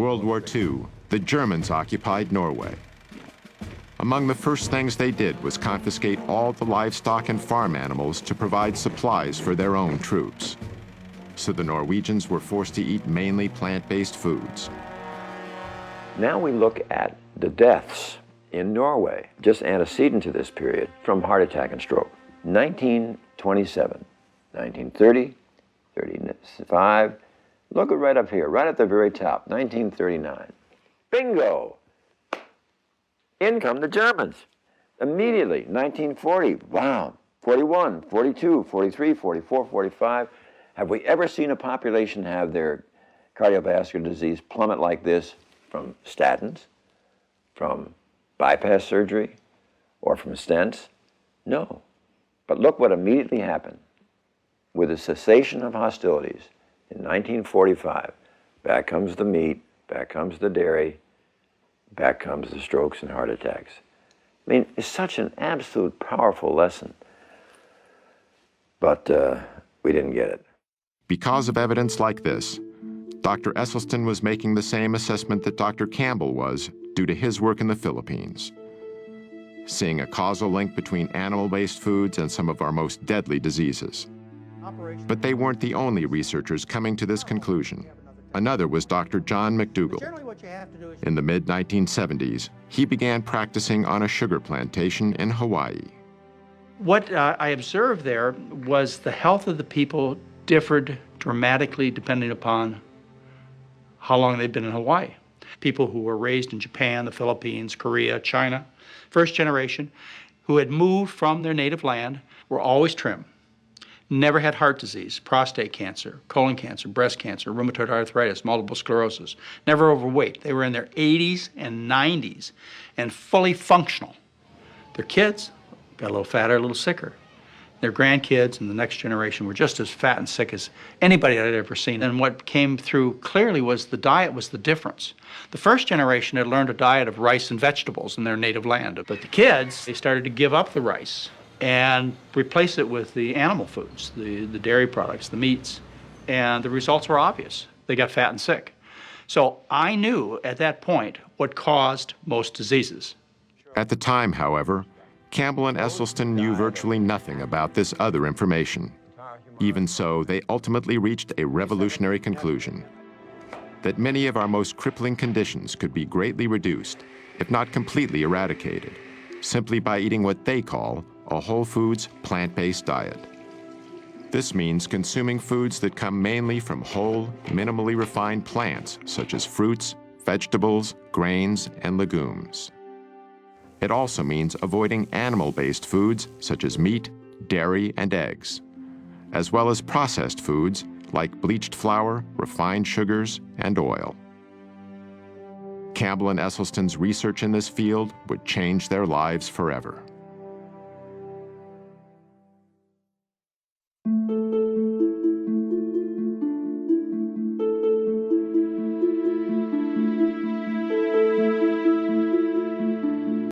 World War II, the Germans occupied Norway. Among the first things they did was confiscate all the livestock and farm animals to provide supplies for their own troops. So the Norwegians were forced to eat mainly plant-based foods. Now we look at the deaths in Norway, just antecedent to this period, from heart attack and stroke. 1927, 1930, 35, look at right up here, right at the very top, 1939. Bingo! In come the Germans. Immediately, 1940, wow, 41, 42, 43, 44, 45. Have we ever seen a population have their cardiovascular disease plummet like this from statins, from bypass surgery, or from stents? No. But look what immediately happened. With the cessation of hostilities in 1945, back comes the meat, back comes the dairy, back comes the strokes and heart attacks. I mean, it's such an absolute powerful lesson. But we didn't get it. Because of evidence like this, Dr. Esselstyn was making the same assessment that Dr. Campbell was due to his work in the Philippines, seeing a causal link between animal-based foods and some of our most deadly diseases. But they weren't the only researchers coming to this conclusion. Another was Dr. John McDougall. In the mid-1970s, he began practicing on a sugar plantation in Hawaii. What I observed there was the health of the people differed dramatically depending upon how long they'd been in Hawaii. People who were raised in Japan, the Philippines, Korea, China, first generation, who had moved from their native land, were always trim. Never had heart disease, prostate cancer, colon cancer, breast cancer, rheumatoid arthritis, multiple sclerosis. Never overweight. They were in their 80s and 90s and fully functional. Their kids got a little fatter, a little sicker. Their grandkids and the next generation were just as fat and sick as anybody I'd ever seen. And what came through clearly was the diet was the difference. The first generation had learned a diet of rice and vegetables in their native land. But the kids, they started to give up the rice and replace it with the animal foods, the dairy products, the meats, and the results were obvious. They got fat and sick. So I knew at that point what caused most diseases. At the time, however, Campbell and Esselstyn knew virtually nothing about this other information. Even so, they ultimately reached a revolutionary conclusion: that many of our most crippling conditions could be greatly reduced, if not completely eradicated, simply by eating what they call a whole foods, plant-based diet. This means consuming foods that come mainly from whole, minimally refined plants, such as fruits, vegetables, grains, and legumes. It also means avoiding animal-based foods, such as meat, dairy, and eggs, as well as processed foods like bleached flour, refined sugars, and oil. Campbell and Esselstyn's research in this field would change their lives forever.